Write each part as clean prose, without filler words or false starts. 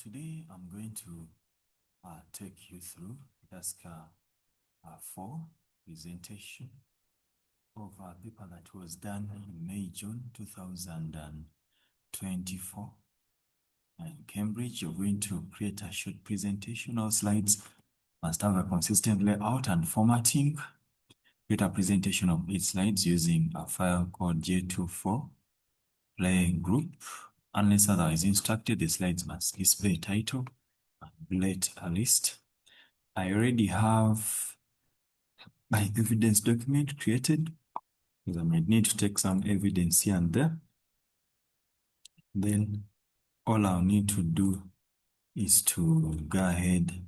Today I'm going to take you through task 4 presentation of a paper that was done in May, June 2024 in Cambridge. You're going to create a short presentation. All slides must have a consistent layout and formatting. Create a presentation of 8 slides using a file called J24 play group. Unless otherwise instructed, the slides must display a title and bullet a list. I already have my evidence document created because I might need to take some evidence here and there. Then all I'll need to do is to go ahead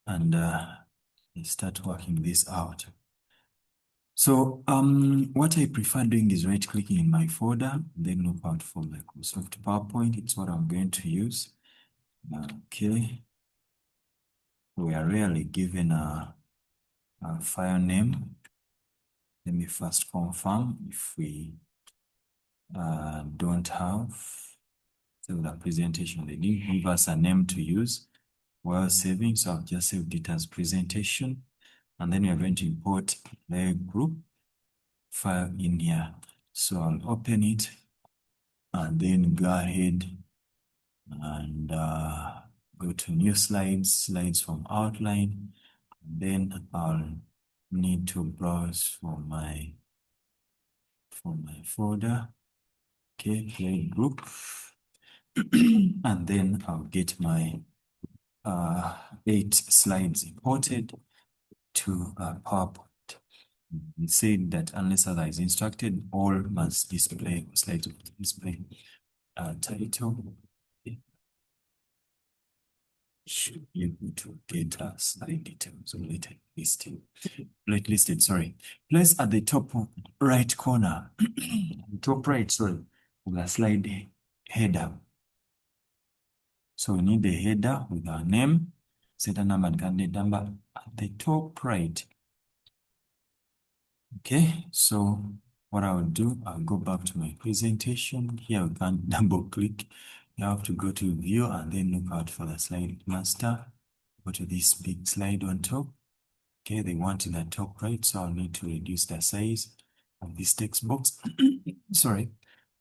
and start working this out. So what I prefer doing is right-clicking in my folder, then look out for Microsoft PowerPoint. It's what I'm going to use. Okay. We are rarely given a file name. Let me first confirm if we don't have the presentation. They didn't give us a name to use while saving, so I've just saved it as presentation. And then we are going to import the group file in here. So I'll open it and then go ahead and go to new slides, slides from outline. Then I'll need to browse for my folder. Okay, play group. And then I'll get my 8 slides imported to PowerPoint. It said that unless otherwise instructed, all must display slides display title. Should be able to get slide details later listed. Listed, sorry. Place at the top right corner, top right, sorry, of the slide header. So we need the header with our name, center number, and candidate number at the top right. Okay, so what I will do, I'll go back to my presentation. Here we can double click. You have to go to view and then look out for the slide master. Go to this big slide on top. Okay, they want in the top right, so I'll need to reduce the size of this text box. Sorry.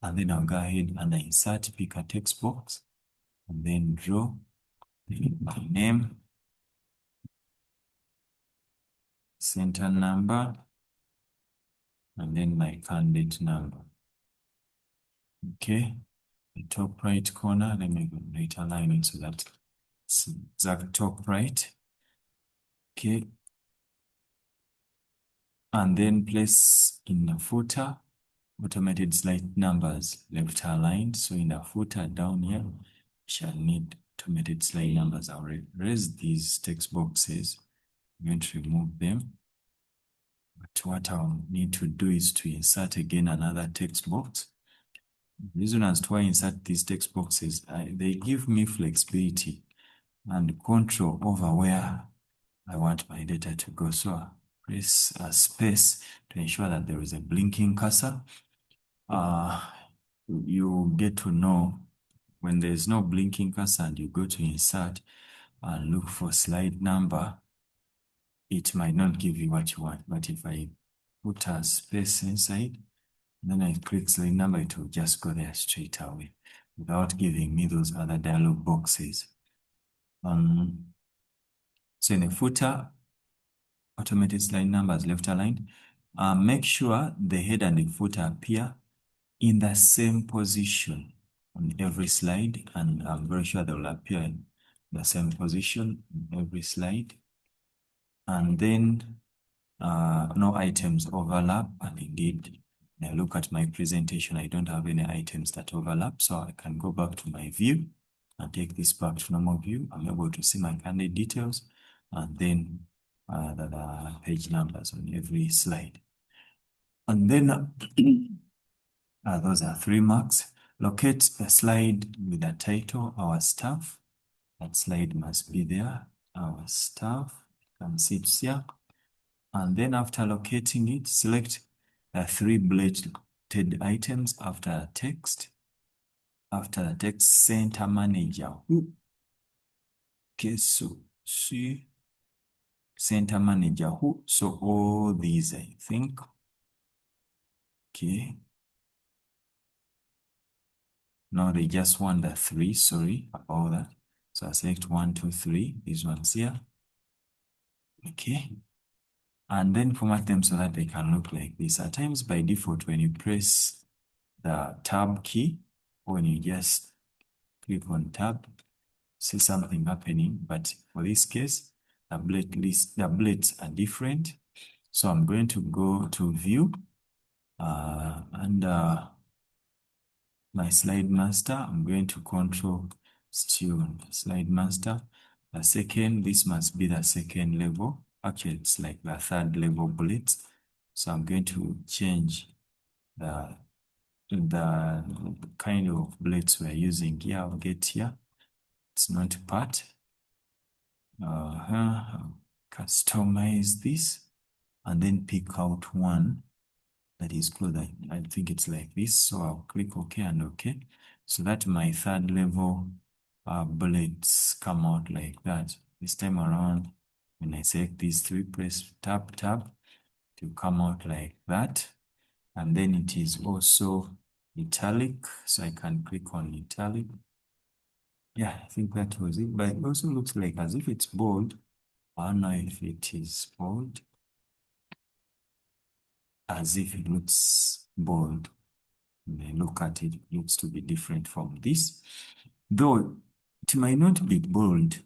And then I'll go ahead and insert, pick a text box, and then draw my name, center number, and then my candidate number. Okay, the top right corner, let me go right align it so that it's exact top right. Okay, and then place in the footer automated slide numbers left aligned. So in the footer down here, we shall need automated slide numbers. I'll raise these text boxes. I'm going to remove them. But what I'll need to do is to insert again another text box. The reason as to why I insert these text boxes, they give me flexibility and control over where I want my data to go. So I press a space to ensure that there is a blinking cursor. You get to know when there is no blinking cursor and you go to insert and look for slide number, it might not give you what you want. But if I put a space inside, then I click slide number, it will just go there straight away without giving me those other dialog boxes. So in the footer, automated slide numbers left aligned. Make sure the head and the footer appear in the same position on every slide, and I'm very sure they will appear in the same position on every slide. And then no items overlap, and indeed, when I look at my presentation, I don't have any items that overlap, so I can go back to my view and take this back to normal view. I'm able to see my candidate details and then the page numbers on every slide. And then those are 3 marks. Locate a slide with a title, our staff. That slide must be there, our staff. You can see it here. And then after locating it, select the 3 bulleted items after text. After the text, center manager. Who Okay, so see center manager who, so all these I think. Okay. Now they just want the 3, sorry about that. So I select 1, 2, 3, these ones here. Okay. And then format them so that they can look like this. At times by default, when you press the tab key, or when you just click on tab, see something happening. But for this case, the blades are different. So I'm going to go to view under my slide master. I'm going to control still slide master. The second, this must be the second level. Actually, it's like the third level bullets. So I'm going to change the kind of bullets we're using here. I'll get here. It's not part. Customize this and then pick out one that is close. I think it's like this. So I'll click OK and OK. So that my third level bullets come out like that. This time around, when I select these 3, press tab, to come out like that. And then it is also italic. So I can click on italic. Yeah, I think that was it. But it also looks like as if it's bold. I don't know if it is bold. As if it looks bold. When I look at it, it looks to be different from this. Though it might not be bold.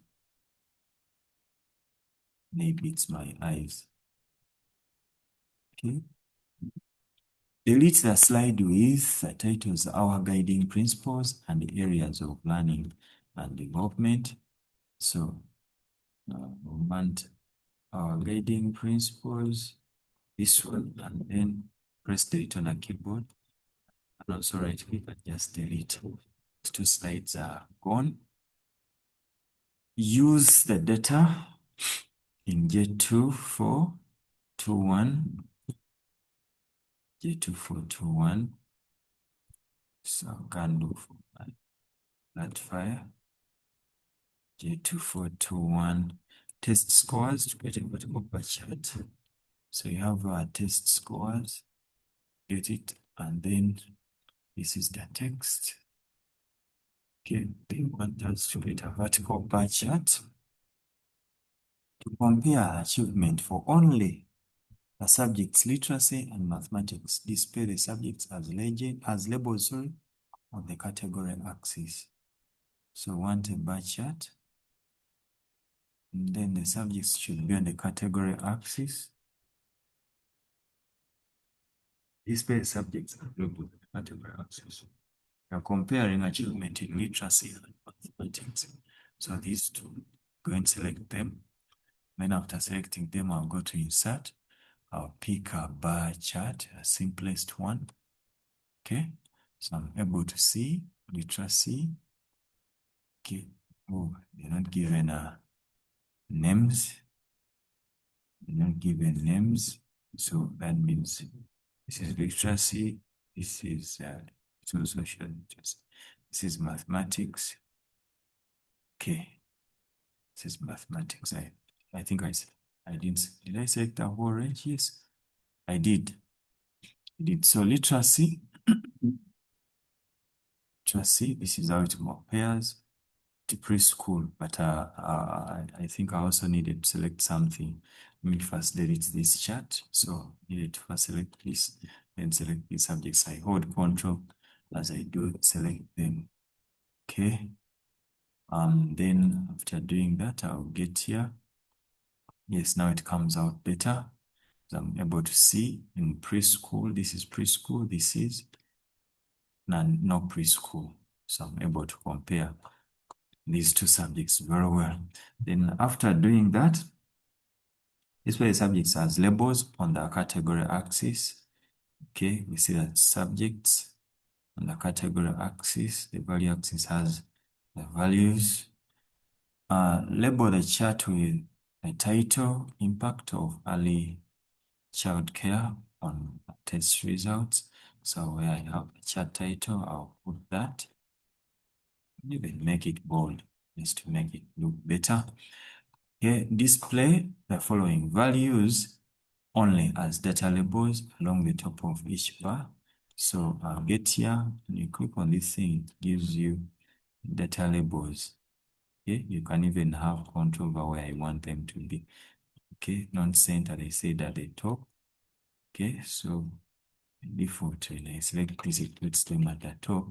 Maybe it's my eyes. Okay. Delete the slide with the titles, Our Guiding Principles and Areas of Learning and Development. So, we want our guiding principles, this one, and then press delete on a keyboard. And also right click and just delete. These 2 slides are gone. Use the data in J2421. J2421. So I can do that file. J2421 test scores to get a particular chart. So you have our test scores, get it, and then this is the text. Okay, they want us to get a vertical bar chart to compare achievement for only the subjects literacy and mathematics. Display the subjects as labels, sorry, on the category axis. So want a bar chart, and then the subjects should be on the category axis. Display the subjects as labels on the category axis. We are comparing achievement in literacy and mathematics. So these two, go and select them. Then after selecting them, I'll go to insert. I'll pick a bar chart, a simplest one. Okay, so I'm able to see literacy. Okay, oh, they're not given names. They're not given names. So that means this is literacy. This is social literacy. This is mathematics. Okay, this is mathematics. I think I did I select the whole range? Yes, I did. So literacy, this is how it compares to preschool, but I think I also needed to select something. Let me first delete this chart. So I needed to first select this, then select these subjects. I hold control as I do select them. Okay. Then after doing that, I'll get here. Yes, now it comes out better. So I'm able to see in preschool, this is preschool, this is no preschool. So I'm able to compare these 2 subjects very well. Then after doing that, this way the subjects as labels on the category axis. Okay, we see that subjects on the category axis, the value axis has the values. Label the chart with the title, impact of early childcare on test results. So where I have the chart title, I'll put that. Even make it bold. just to make it look better. Okay, display the following values only as data labels along the top of each bar. So I'll get here, and you click on this thing, it gives you data labels. Okay, you can even have control over where I want them to be. Okay, non-center, they said at the top. Okay, so default, when I select this, it puts them at the top.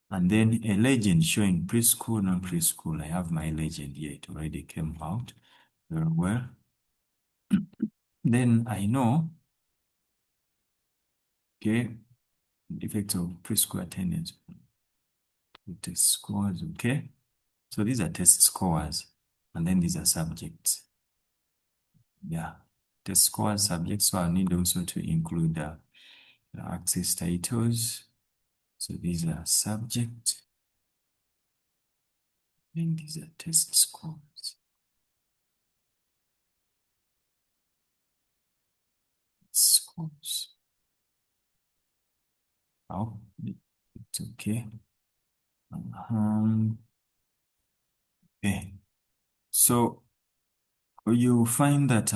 And then a legend showing preschool, non-preschool. I have my legend here. It already came out very well. Then I know, okay, effects of preschool attendance. Test scores, okay. So these are test scores, and then these are subjects. Yeah, test scores, subjects. So I need also to include the access titles. So these are subjects, and these are test scores. Scores. Oh, it's okay. Okay. So you find that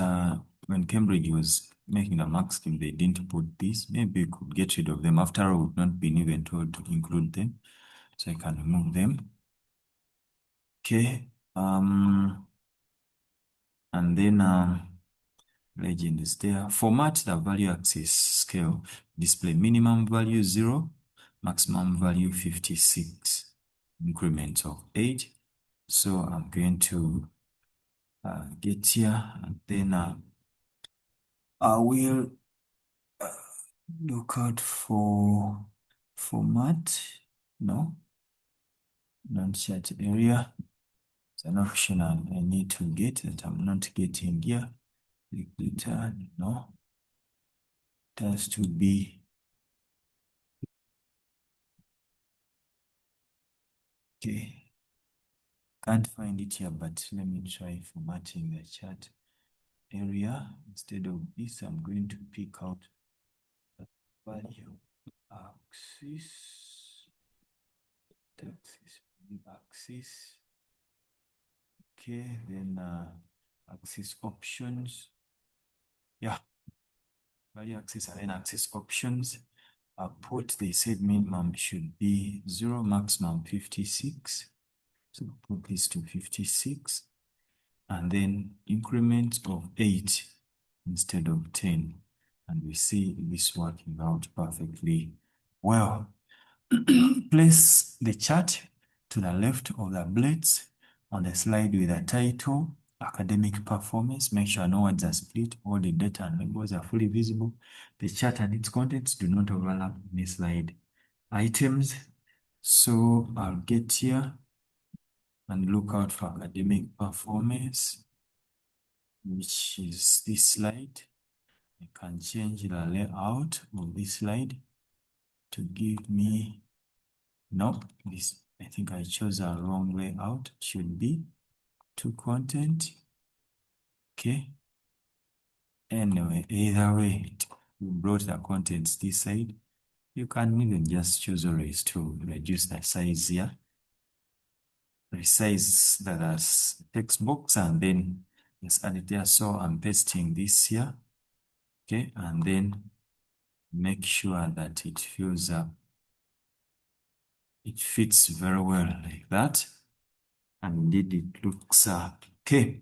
when Cambridge was making the mark scheme, they didn't put this. Maybe you could get rid of them. After all, we've not been even told to include them. So I can remove them. Okay. And then legend is there. Format the value axis scale. Display minimum value 0, maximum value 56. Increments of 8. So I'm going to get here, and then I will look out for format. No, non-chat area. It's an option I need to get that I'm not getting here. Click return. No, it has to be okay. Can't find it here, but let me try formatting the chat area. Instead of this, I'm going to pick out the value axis, axis. Okay, then axis options. Yeah, value axis and then axis options. Put they said minimum should be 0, maximum 56. So put this to 56. And then increments of 8 instead of 10. And we see this working out perfectly well. Place the chart to the left of the bullets on the slide with the title, academic performance. Make sure no words are split, all the data and labels are fully visible. The chart and its contents do not overlap in the slide items. So I'll get here and look out for academic performance, which is this slide. I can change the layout of this slide to give me, nope, this, I think I chose a wrong layout. It should be to content. Okay. Anyway, either way, we brought the contents this side. You can even just choose always to reduce the size here. Resize the text box and then just add it there. So I'm pasting this here. Okay, and then make sure that it fills up. It fits very well like that. And indeed it looks okay.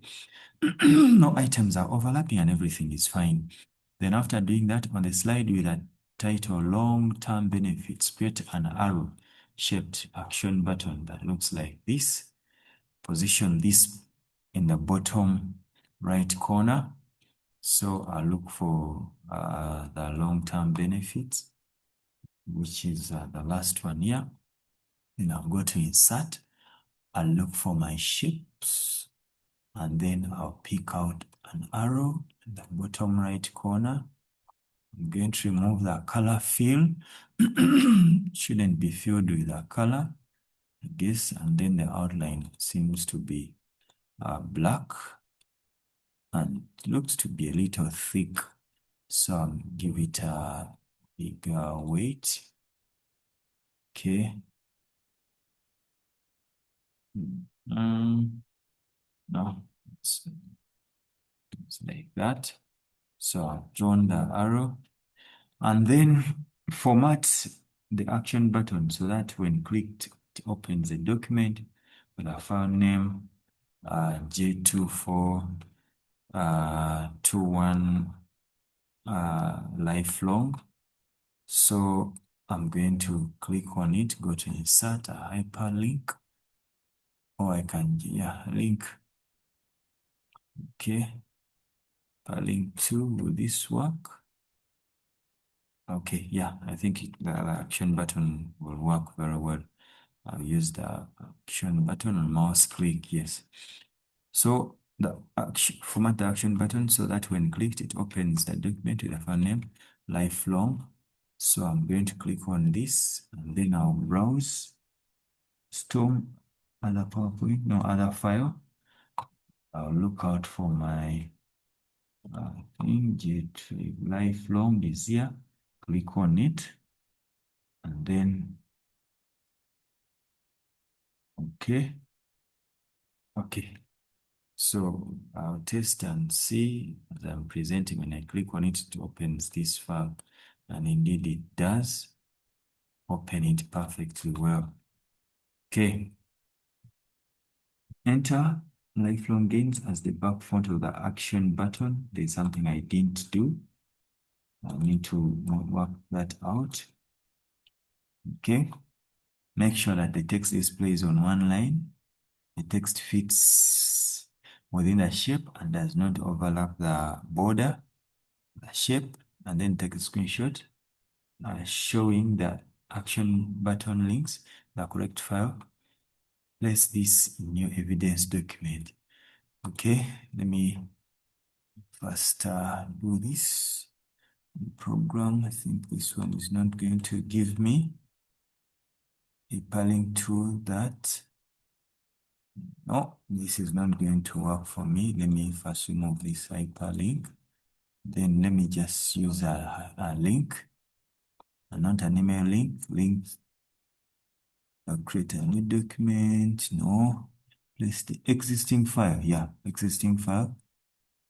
No items are overlapping and everything is fine. Then after doing that, on the slide with a title long-term benefits, create an arrow-shaped action button that looks like this. Position this in the bottom right corner. So I'll look for the long-term benefits, which is the last one here. Then I'll go to insert. I'll look for my shapes, and then I'll pick out an arrow in the bottom right corner. I'm going to remove the color fill. Shouldn't be filled with a color, I guess, and then the outline seems to be black and it looks to be a little thick. So I'll give it a bigger weight. Okay. No, it's like that. So I've drawn the arrow and then format the action button so that when clicked, it opens a document with a file name J2421 lifelong. So I'm going to click on it, go to insert a hyperlink, or I can, yeah, link. Okay, hyperlink to, will this work? Okay, yeah, I think the action button will work very well. I'll use the action button and mouse click, yes. So the action, format the action button so that when clicked, it opens the document with a file name, lifelong. So I'm going to click on this and then I'll browse, storm, other PowerPoint, no other file. I'll look out for my Jet lifelong is here. Click on it and then okay. So I'll test and see as I'm presenting. When I click on it, it opens this file, and indeed it does open it perfectly well. Okay, enter lifelong gains as the back font of the action button. There's something I didn't do. I need to work that out. Okay, make sure that the text displays on one line. The text fits within the shape and does not overlap the border, the shape, and then take a screenshot showing the action button links, the correct file. Place this in your evidence document. Okay, let me first do this program. I think this one is not going to give me a hyperlink to that. No, this is not going to work for me. Let me first remove this hyperlink. Then let me just use a link, and not an email link. I'll create a new document. No, place the existing file. Yeah, existing file.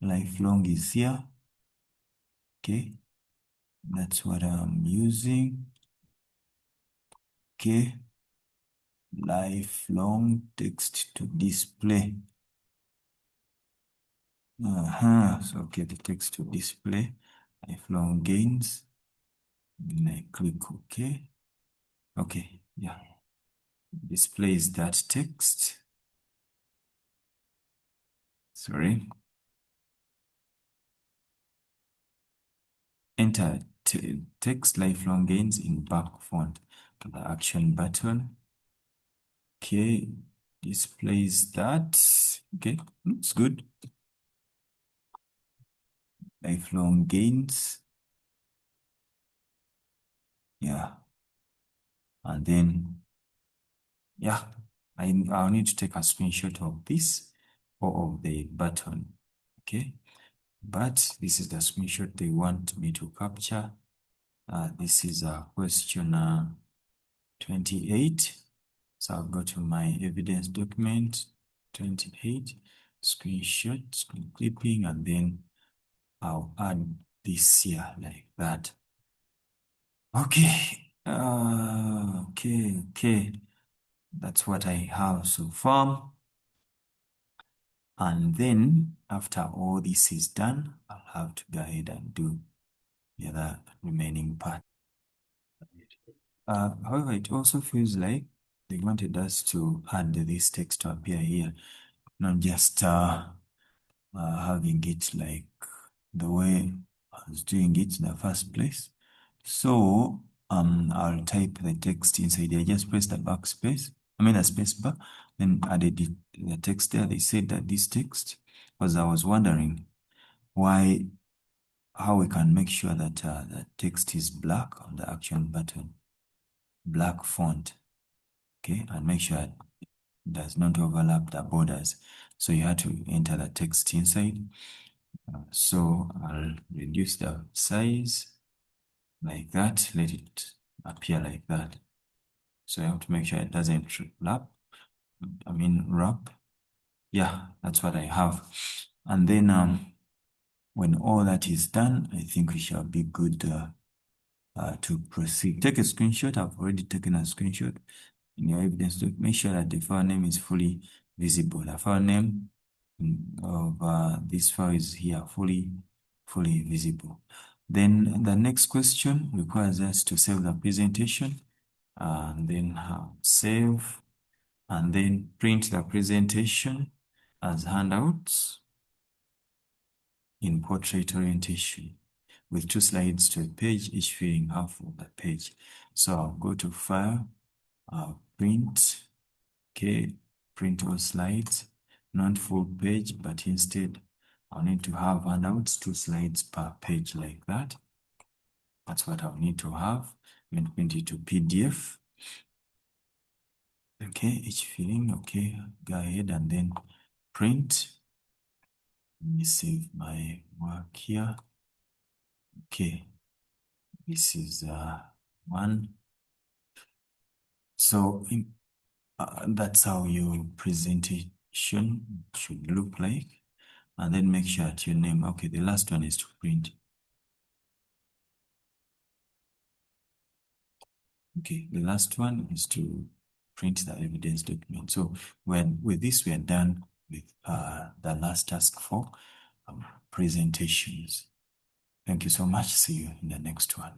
Lifelong is here. Okay, that's what I'm using. Okay, lifelong text to display. So okay, the text to display. Lifelong gains. Then I click OK. Okay, yeah. Displays that text. Sorry. Enter text lifelong gains in back font. The action button. Okay, displays that. Okay, looks good. Lifelong gains. Yeah. And then, yeah, I'll need to take a screenshot of this or of the button. Okay, but this is the screenshot they want me to capture. This is a question 28. So I'll go to my evidence document, 28, screenshot, screen clipping, and then I'll add this here like that. Okay. Okay. That's what I have so far. And then after all this is done, I'll have to go ahead and do the other remaining part. However, it also feels like they wanted us to add this text to appear here, not just having it like the way I was doing it in the first place. So I'll type the text inside here. Just press the backspace, the space bar, then added the text there. They said that this text, because I was wondering how we can make sure that the text is black on the action button, black font, okay, and make sure it does not overlap the borders. So you have to enter the text inside. So I'll reduce the size like that, let it appear like that. So I have to make sure it doesn't overlap. wrap. Yeah, that's what I have. And then when all that is done, I think we shall be good to proceed. Take a screenshot. I've already taken a screenshot in your evidence to make sure that the file name is fully visible. The file name of this file is here, fully visible. Then the next question requires us to save the presentation, and then save, and then print the presentation as handouts in portrait orientation with 2 slides to a page, each filling half of the page. So I'll go to File, Print, okay, print all slides, not full page, but instead I'll need to have handouts, 2 slides per page like that. That's what I'll need to have. I'm going to print it to PDF. Okay, each filling, okay, go ahead and then print. Let me save my work here. Okay, this is one. So that's how your presentation should look like. And then make sure that your name, okay, the last one is to print. Okay, the last one is to print the evidence document. So with this, we are done with the last task for presentations. Thank you so much. See you in the next one.